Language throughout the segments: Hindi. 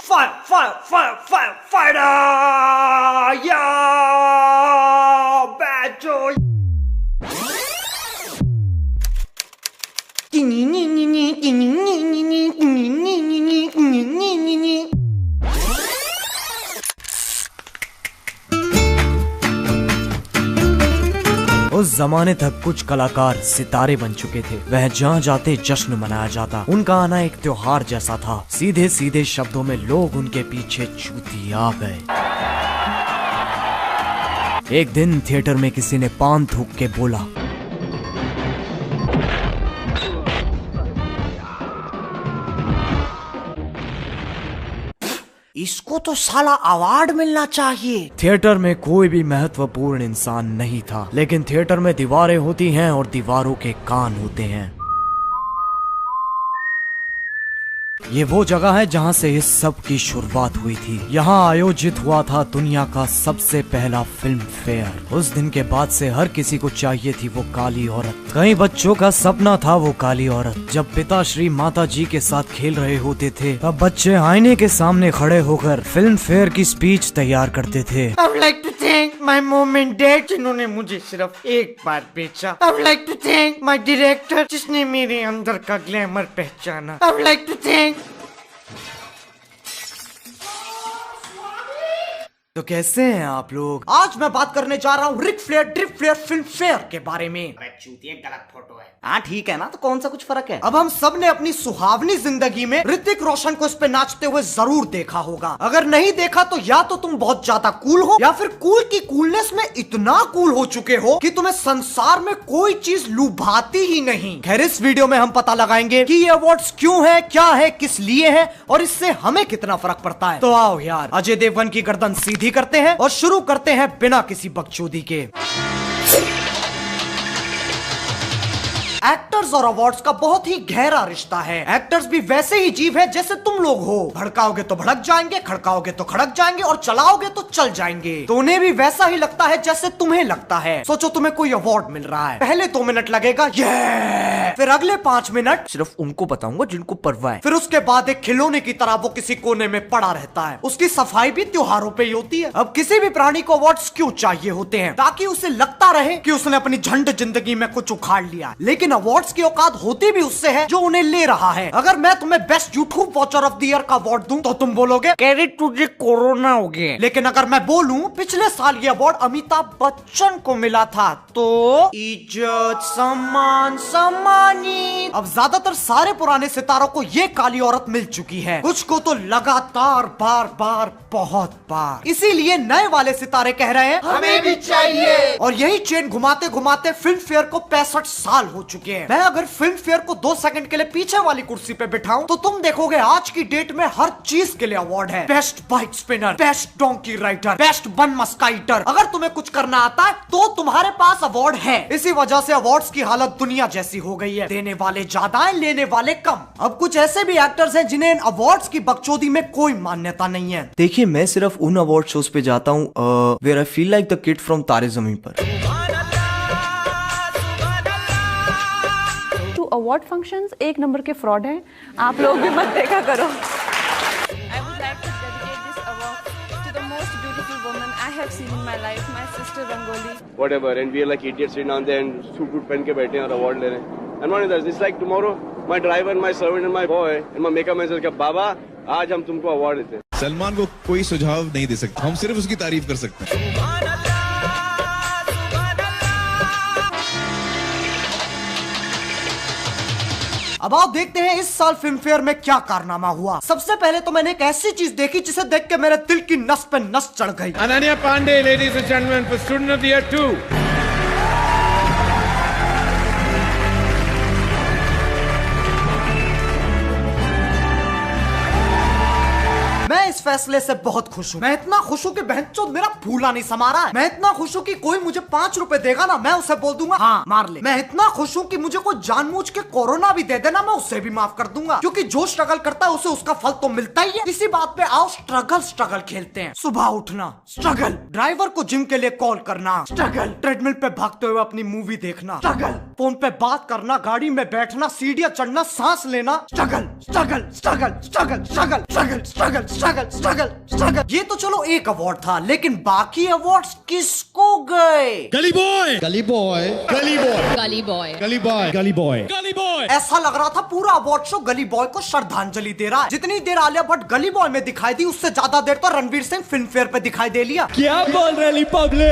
फायर या बैचो। उस जमाने तक कुछ कलाकार सितारे बन चुके थे। वह जहाँ जाते जश्न मनाया जाता। उनका आना एक त्योहार जैसा था। सीधे सीधे शब्दों में लोग उनके पीछे चूतिया गए। एक दिन थिएटर में किसी ने पान थूक के बोला, इसको तो साला अवार्ड मिलना चाहिए। थिएटर में कोई भी महत्वपूर्ण इंसान नहीं था, लेकिन थिएटर में दीवारें होती हैं और दीवारों के कान होते हैं। ये वो जगह है जहाँ से इस सब की शुरुआत हुई थी। यहाँ आयोजित हुआ था दुनिया का सबसे पहला फिल्म फेयर। उस दिन के बाद से हर किसी को चाहिए थी वो काली औरत। कई बच्चों का सपना था वो काली औरत। जब पिताश्री माता जी के साथ खेल रहे होते थे, तब बच्चे आईने के सामने खड़े होकर फिल्म फेयर की स्पीच तैयार करते थे। I would like to thank my mom and dad जिन्होंने मुझे सिर्फ एक बार बेचा। I would like to thank my director जिसने मेरे अंदर का ग्लैमर पहचाना। I would like to thank। तो कैसे हैं आप लोग? आज मैं बात करने जा रहा हूँ Ric Flair drip flair Filmfare के बारे में। चूतिया गलत फोटो है। हाँ ठीक है ना, तो कौन सा कुछ फर्क है। अब हम सब ने अपनी सुहावनी जिंदगी में ऋतिक रोशन को इस पे नाचते हुए जरूर देखा होगा। अगर नहीं देखा तो या तो तुम बहुत ज्यादा कूल हो, या फिर कूल की कूलनेस में इतना कूल हो चुके हो कि तुम्हें संसार में कोई चीज लुभाती ही नहीं। खैर, इस वीडियो में हम पता लगाएंगे कि ये अवार्ड्स क्यों है, क्या है, किस लिए है और इससे हमें कितना फर्क पड़ता है। तो आओ यार, अजय देवगन की गर्दन सीधी करते हैं और शुरू करते हैं बिना किसी बकचोदी के। एक्टर्स और अवार्ड्स का बहुत ही गहरा रिश्ता है। एक्टर्स भी वैसे ही जीव है जैसे तुम लोग हो। भड़काओगे तो भड़क जाएंगे, खड़काओगे तो खड़क जाएंगे और चलाओगे तो चल जाएंगे। तो उन्हें भी वैसा ही लगता है जैसे तुम्हें लगता है। सोचो तुम्हें कोई अवार्ड मिल रहा है, पहले 2 मिनट लगेगा ये, फिर अगले 5 मिनट सिर्फ उनको बताऊंगा जिनको परवाह है। फिर उसके बाद एक खिलौने की तरह वो किसी कोने में पड़ा रहता है। उसकी सफाई भी त्योहारों पे ही होती है। अब किसी भी प्राणी को अवार्ड्स क्यों चाहिए होते हैं? ताकि उसे लगता रहे कि उसने अपनी झंड जिंदगी में कुछ उखाड़ लिया। लेकिन अवार्ड्स की औकात होती भी उससे है जो उन्हें ले रहा है। अगर मैं तुम्हें best YouTube watcher of the year का अवार्ड दूं तो तुम बोलोगे कैरी तुझे कोरोना हो गया। लेकिन अगर मैं बोलूं पिछले साल ये अवार्ड अमिताभ बच्चन को मिला था, तो इज्जत सम्मान सम्मानित। अब ज्यादातर सारे पुराने सितारों को ये काली औरत मिल चुकी है, कुछ को तो लगातार बार बार बहुत बार। इसीलिए नए वाले सितारे कह रहे हैं हमें भी चाहिए। और यही चेन घुमाते घुमाते फिल्म फेयर को 65 साल हो चुके हैं। मैं अगर फिल्म फेयर को 2 सेकंड के लिए पीछे वाली कुर्सी पे बिठाऊं तो तुम देखोगे आज की डेट में हर चीज के लिए अवार्ड है। Best bike spinner, best donkey rider, best bun maska eater. अगर तुम्हें कुछ करना आता है तो तुम्हारे पास अवार्ड है। इसी वजह से अवार्ड्स की हालत दुनिया जैसी हो गई है। देने वाले ज्यादा है, लेने वाले कम। अब कुछ ऐसे भी एक्टर्स हैं जिन्हें अवार्ड्स की बकचोदी में कोई मान्यता नहीं है। देखिए, मैं सिर्फ उन अवार्ड शोज पे जाता हूँ where I feel like the kid from Taare Zameen Par. Award functions एक नंबर के फ्रॉड हैं, आप लोग भी मत देखा करो। I would like to dedicate this award to the most beautiful woman I have seen in my life, my sister Rangoli. Whatever, and we are like idiots sitting down there and suit पहन के बैठे हैं और अवार्ड ले रहे हैं। And one is it's like tomorrow my driver, my servant and my boy and my makeup man says कि बाबा आज हम तुमको अवार्ड देते हैं। सलमान को कोई सुझाव नहीं दे सकता, हम सिर्फ उसकी तारीफ कर सकते हैं। अब आओ देखते हैं इस साल फिल्म फेयर में क्या कारनामा हुआ। सबसे पहले तो मैंने एक ऐसी चीज देखी जिसे देख के मेरे दिल की नस पे नस चढ़ गई। Ananya Panday, ladies and gentleman, for student of the year 2। मैं इस फैसले से बहुत खुश हूँ। मैं इतना खुश हूँ कि बहनचोद मेरा फूला नहीं समा रहा है। मैं इतना खुश हूँ कि कोई मुझे 5 रुपए देगा ना, मैं उसे बोल दूंगा हाँ मार ले। मैं इतना खुश हूँ कि मुझे कोई जानबूझ के कोरोना भी दे देना, मैं उसे भी माफ कर दूंगा। क्योंकि जो स्ट्रगल करता है उसे उसका फल तो मिलता ही है। इसी बात पे आओ स्ट्रगल खेलते हैं। सुबह उठना स्ट्रगल, ड्राइवर को जिम के लिए कॉल करना स्ट्रगल, ट्रेडमिल पे भागते हुए अपनी मूवी देखना स्ट्रगल, फोन पे बात करना, गाड़ी में बैठना, सीढ़ियाँ चढ़ना, सांस लेना, struggle struggle struggle struggle struggle struggle struggle struggle struggle struggle. ये तो चलो एक अवार्ड था, लेकिन बाकी अवार्ड्स किसको गए? गली बॉय, गली बॉय, गली बॉय, गली बॉय, गली बॉय, गली बॉय, गली बॉय। ऐसा लग रहा था पूरा अवार्ड शो गली बॉय को श्रद्धांजलि दे रहा है। जितनी देर आलिया भट्ट गली बॉय में दिखाई दी, उससे ज्यादा देर तो रणवीर सिंह फिल्म फेयर पे दिखाई दे लिया। क्या बोल रही पब्लिक?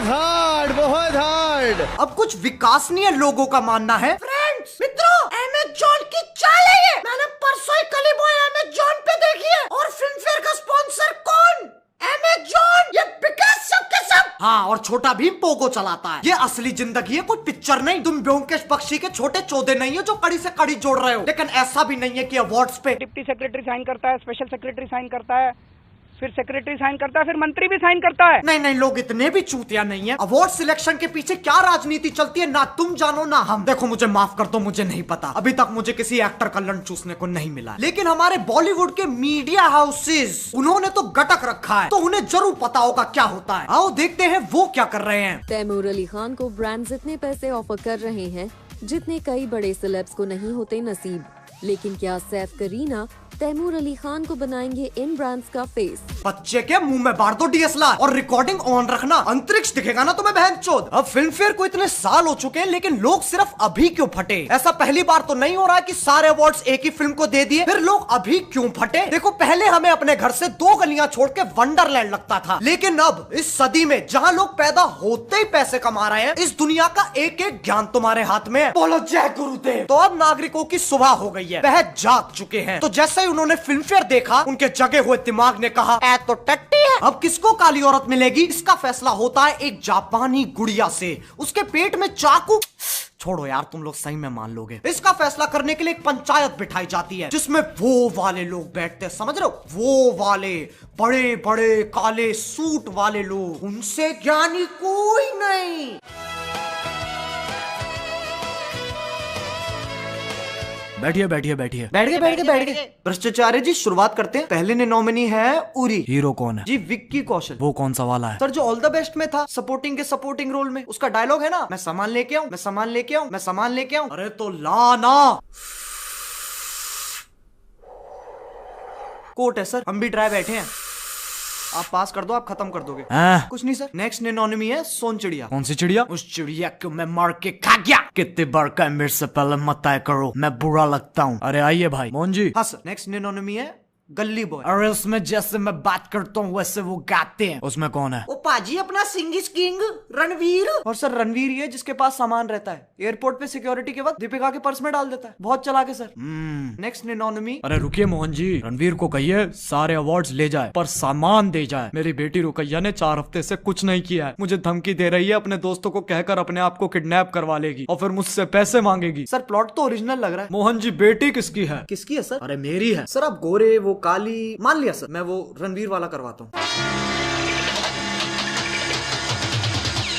हार्ड, बहुत हार्ड। अब कुछ विकासनीय लोगों का मानना है, फ्रेंड्स, मित्रों, अमेज़न की चाल है ये। मैंने परसों ही गली बॉय अमेज़न पे देखी है, और फिल्म फेयर का स्पॉन्सर कौन? अमेज़न। ये बिकास सबके सब। हाँ, और छोटा भीम पोगो चलाता है। ये असली जिंदगी है, कोई पिक्चर नहीं। तुम ब्योमकेश बख्शी के छोटे चौधे नहीं हो जो कड़ी से कड़ी जोड़ रहे हो। लेकिन ऐसा भी नहीं है कि अवार्ड्स पे डिप्टी सेक्रेटरी साइन करता है, स्पेशल सेक्रेटरी साइन करता है, फिर सेक्रेटरी साइन करता है, फिर मंत्री भी साइन करता है। नहीं नहीं, लोग इतने भी चूतिया नहीं है। अवार्ड सिलेक्शन के पीछे क्या राजनीति चलती है ना तुम जानो ना हम। देखो, मुझे माफ कर दो, मुझे नहीं पता। अभी तक मुझे किसी एक्टर का लंच चूसने को नहीं मिला, लेकिन हमारे बॉलीवुड के मीडिया हाउसेस, उन्होंने तो गटक रखा है, तो उन्हें जरूर पता होगा क्या होता है। आओ देखते हैं वो क्या कर रहे हैं। तैमूर अली खान को ब्रांड्स इतने पैसे ऑफर कर रहे हैं जितने कई बड़े सेलेब्स को नहीं होते नसीब। लेकिन क्या सैफ करीना तैमूर अली खान को बनाएंगे इन ब्रांड्स का फेस? बच्चे के मुंह में बाढ़ दो डीएसएलआर, और रिकॉर्डिंग ऑन रखना, अंतरिक्ष दिखेगा ना तुम्हें बहनचोद। अब फिल्म फेयर को इतने साल हो चुके हैं, लेकिन लोग सिर्फ अभी क्यों फटे? ऐसा पहली बार तो नहीं हो रहा है कि सारे अवार्ड्स एक ही फिल्म को दे दिए, फिर लोग अभी क्यों फटे? देखो, पहले हमें अपने घर से 2 गलियां छोड़ के वंडरलैंड लगता था, लेकिन अब इस सदी में जहां लोग पैदा होते ही पैसे कमा रहे हैं, इस दुनिया का एक एक ज्ञान तुम्हारे हाथ में है। बोलो जय गुरुदेव। तो अब नागरिकों की सुबह हो गई है, वह जाग चुके हैं। तो जैसे ही उन्होंने फिल्म फेयर देखा, उनके जगे हुए दिमाग ने कहा, ऐ तो टट्टी है। अब किसको काली औरत मिलेगी, इसका फैसला होता है एक जापानी गुड़िया से। उसके पेट में चाकू, छोड़ो यार, तुम लोग सही में मान लोगे। इसका फैसला करने के लिए एक पंचायत बिठाई जाती है, जिसमें वो वाले लोग बैठते हैं, समझ रहे हो, वो वाले बड़े बड़े काले सूट वाले लोग। उनसे ज्ञानी कोई नहीं। बैठिए बैठिए बैठिए। बैठ गए। भ्रष्टाचार्य जी, शुरुआत करते हैं। पहले ने नॉमिनी है उरी। हीरो कौन है? जी, विक्की कौशल। वो कौन सा वाला है? सर, जो ऑल द बेस्ट में था, सपोर्टिंग के सपोर्टिंग रोल में। उसका डायलॉग है ना, मैं सामान लेके आऊं, मैं सामान लेके आऊं, मैं सामान लेके आऊं। अरे तो ला ना। कोर्ट है सर, हम भी ड्राई बैठे हैं। आप पास कर दो, आप खत्म कर दोगे। कुछ नहीं सर। नेक्स्ट एनोनिमी है सोन चिड़िया। कौन सी चिड़िया? उस चिड़िया को मैं मार के खा गया। कितने बार का मेरे से पहले मत तय करो, मैं बुरा लगता हूँ। अरे आइए भाई। मोहन जी। हाँ सर। नेक्स्ट एनोनिमी है गली बॉय। अरे उसमें जैसे मैं बात करता हूँ वैसे वो गाते हैं। उसमें कौन है? वो पाजी अपना सिंग इज किंग रणवीर। और सर, रणवीर ये जिसके पास सामान रहता है, एयरपोर्ट पे सिक्योरिटी के वक्त दीपिका के पर्स में डाल देता है। बहुत चला के सर। नेक्स्ट एनोनिमी। अरे रुकिए मोहन जी, रणवीर को कहिए सारे अवार्ड्स ले जाए पर सामान दे जाए। मेरी बेटी रुकैया ने 4 हफ्ते से कुछ नहीं किया है, मुझे धमकी दे रही है, अपने दोस्तों को कहकर अपने आप को किडनैप करवा लेगी और फिर मुझसे पैसे मांगेगी। सर, प्लॉट तो ओरिजिनल लग रहा है। मोहन जी, बेटी किसकी है? किसकी है सर? अरे मेरी है। सर, आप गोरे, वो काली, मान लिया सर, मैं वो रणवीर वाला करवाता हूँ।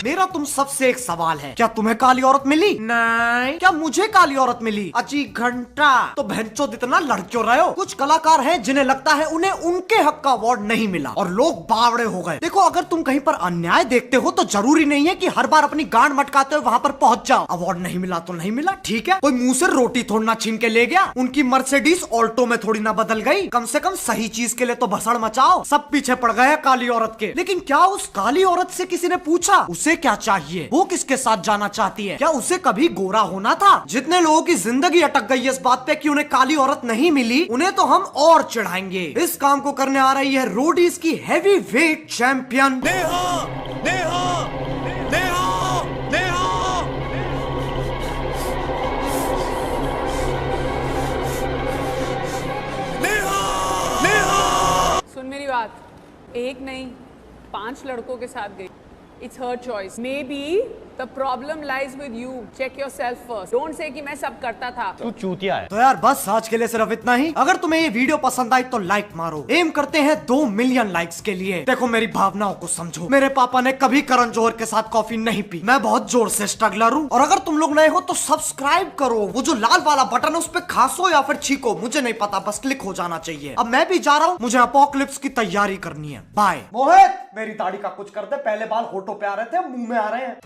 मेरा तुम सबसे एक सवाल है, क्या तुम्हें काली औरत मिली? नहीं। क्या मुझे काली औरत मिली? अजी घंटा। तो बहनचोद इतना लड़ क्यों रहे हो? कुछ कलाकार हैं जिन्हें लगता है उन्हें उनके हक का अवार्ड नहीं मिला और लोग बावड़े हो गए। देखो, अगर तुम कहीं पर अन्याय देखते हो तो जरूरी नहीं है कि हर बार अपनी गांड मटकाते हुए वहां पर पहुंच जाओ। अवार्ड नहीं मिला तो नहीं मिला, ठीक है। कोई मुंह से रोटी थोड़ी ना छीन के ले गया। उनकी मर्सिडीज ऑल्टो में थोड़ी ना बदल गई। कम से कम सही चीज के लिए तो भसड़ मचाओ। सब पीछे पड़ गए काली औरत के। लेकिन क्या उस काली औरत से किसी ने पूछा उसे क्या चाहिए, वो किसके साथ जाना चाहती है? क्या उसे कभी गोरा होना था? जितने लोगों की जिंदगी अटक गई है इस बात पे कि उन्हें काली औरत नहीं मिली, उन्हें तो हम और चिढ़ाएंगे। इस काम को करने आ रही है रोडीज की heavy weight champion Neha. Neha, Neha, Neha. Neha, Neha. सुन मेरी बात, एक नहीं 5 लड़कों के साथ गई। It's her choice. Maybe the problem lies with you. Check yourself first. Don't say कि मैं सब करता था। तू चूतिया है। तो यार बस आज के लिए सिर्फ इतना ही। अगर तुम्हें ये वीडियो पसंद आई तो लाइक मारो। एम करते हैं 2 मिलियन लाइक्स के लिए। देखो, मेरी भावनाओं को समझो। मेरे पापा ने कभी करण जौहर के साथ कॉफी नहीं पी। मैं बहुत जोर से स्ट्रगलर हूँ। और अगर तुम लोग नए हो तो सब्सक्राइब करो। वो जो लाल वाला बटन है उस पे खासो या फिर छीको, मुझे नहीं पता, बस क्लिक हो जाना चाहिए। अब मैं भी जा रहा हूँ, मुझे अपोकलिप्स की तैयारी करनी है। बाय। मोहित, मेरी दाढ़ी का कुछ कर दे, पहले बाल होठों पे आ रहे थे, मुंह में आ रहे हैं।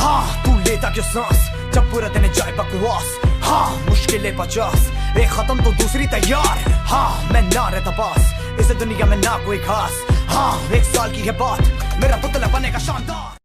हाँ तू लेता क्यों सांस जब पूरा दिन जाए बकवास। हाँ मुश्किलें 50 एक खत्म तो दूसरी तैयार। हाँ मैं ना रहता पास इस दुनिया में ना कोई खास। हाँ 1 साल की है बात मेरा पुतला बनेगा शानदार।